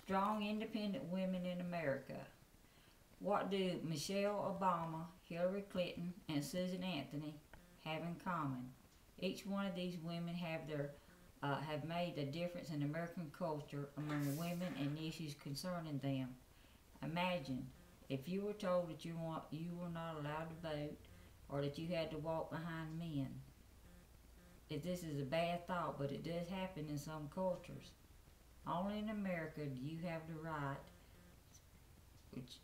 Strong, independent women in America. What do Michelle Obama, Hillary Clinton, and Susan Anthony have in common? Each one of these women have made a difference in American culture among women and issues concerning them. Imagine if you were told that you were not allowed to vote or that you had to walk behind men. If this is a bad thought, but it does happen in some cultures. Only in America do you have the right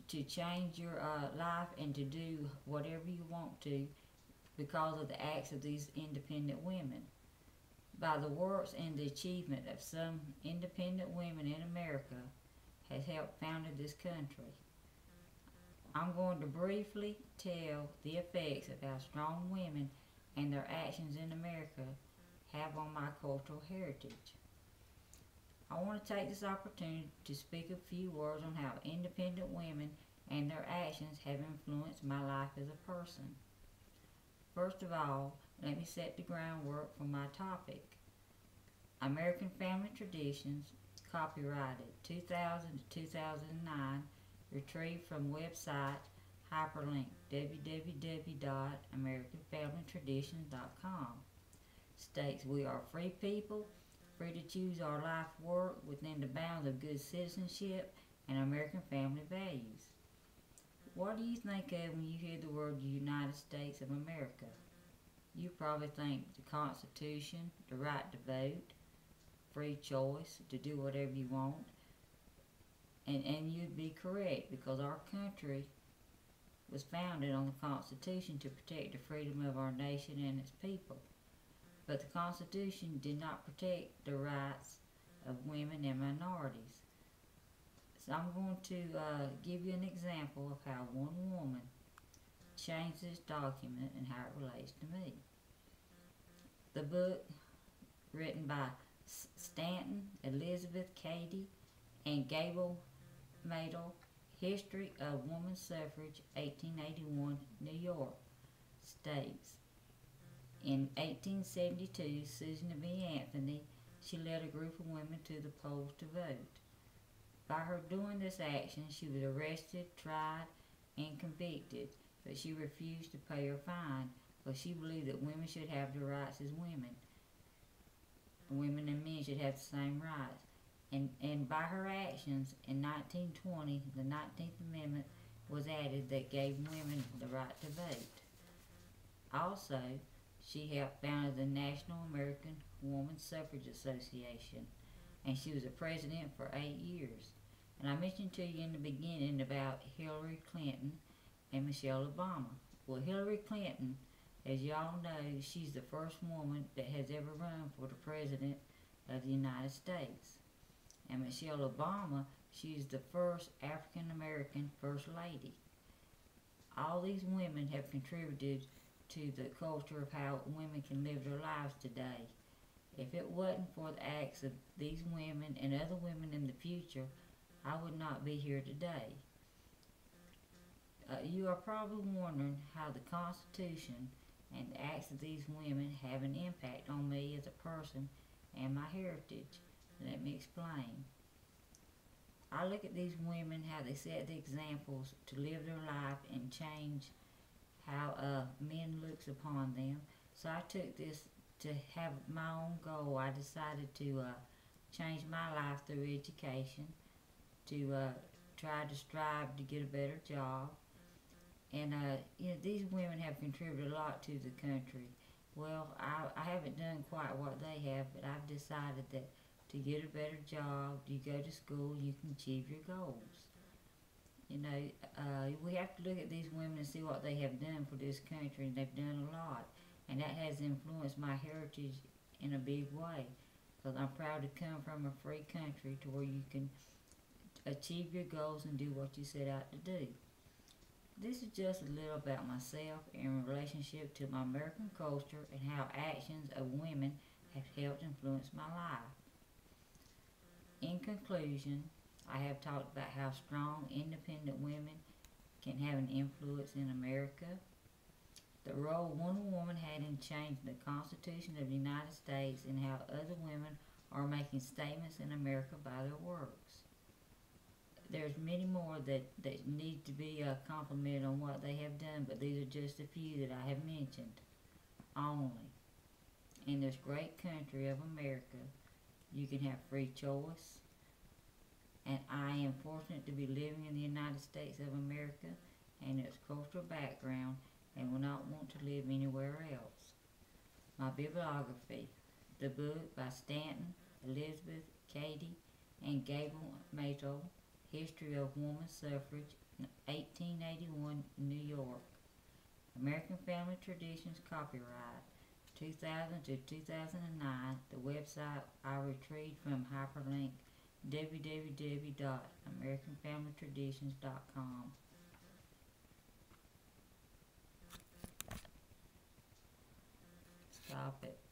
to change your life and to do whatever you want to because of the acts of these independent women. By the works and the achievement of some independent women in America has helped found this country. I'm going to briefly tell the effects of how strong women and their actions in America have on my cultural heritage. I want to take this opportunity to speak a few words on how independent women and their actions have influenced my life as a person. First of all, let me set the groundwork for my topic. American Family Traditions, copyrighted 2000 to 2009, retrieved from website hyperlink www.americanfamilytraditions.com. States we are free people, free to choose our life work within the bounds of good citizenship and American family values. What do you think of when you hear the word United States of America? You probably think the Constitution, the right to vote, free choice, to do whatever you want. And you'd be correct because our country was founded on the Constitution to protect the freedom of our nation and its people. But the Constitution did not protect the rights of women and minorities. So I'm going to give you an example of how one woman changed this document and how it relates to me. The book, written by Stanton, Elizabeth Cady, and Gable Madel, History of Woman Suffrage, 1881, New York, states, in 1872, Susan B. Anthony, she led a group of women to the polls to vote. By her doing this action, she was arrested, tried, and convicted, but she refused to pay her fine because she believed that women should have the rights as women. Women and men should have the same rights. And by her actions, in 1920, the 19th Amendment was added that gave women the right to vote. Also, she helped found the National American Woman Suffrage Association, and she was a president for 8 years. And I mentioned to you in the beginning about Hillary Clinton and Michelle Obama. Well, Hillary Clinton, as y'all know, she's the first woman that has ever run for the president of the United States. And Michelle Obama, she's the first African American First Lady. All these women have contributed to the culture of how women can live their lives today. If it wasn't for the acts of these women and other women in the future, I would not be here today. You are probably wondering how the Constitution and the acts of these women have an impact on me as a person and my heritage. Let me explain. I look at these women, how they set the examples to live their life and change how men looks upon them. So I took this to have my own goal. I decided to change my life through education, to try to strive to get a better job. And these women have contributed a lot to the country. Well, I haven't done quite what they have, but I've decided that to get a better job, you go to school, you can achieve your goals. We have to look at these women and see what they have done for this country, and they've done a lot. And that has influenced my heritage in a big way, because I'm proud to come from a free country to where you can achieve your goals and do what you set out to do. This is just a little about myself in relationship to my American culture and how actions of women have helped influence my life. In conclusion, I have talked about how strong, independent women can have an influence in America, the role one woman had in changing the Constitution of the United States, and how other women are making statements in America by their works. there's many more that need to be complimented on what they have done, but these are just a few that I have mentioned only. In this great country of America, you can have free choice, and I am fortunate to be living in the United States of America and its cultural background and will not want to live anywhere else. My bibliography, the book by Stanton, Elizabeth, Cady, and Gable Mato, History of Woman Suffrage, 1881, New York. American Family Traditions, copyright 2000 to 2009. The website I retrieved from hyperlink www.americanfamilytraditions.com. Stop it.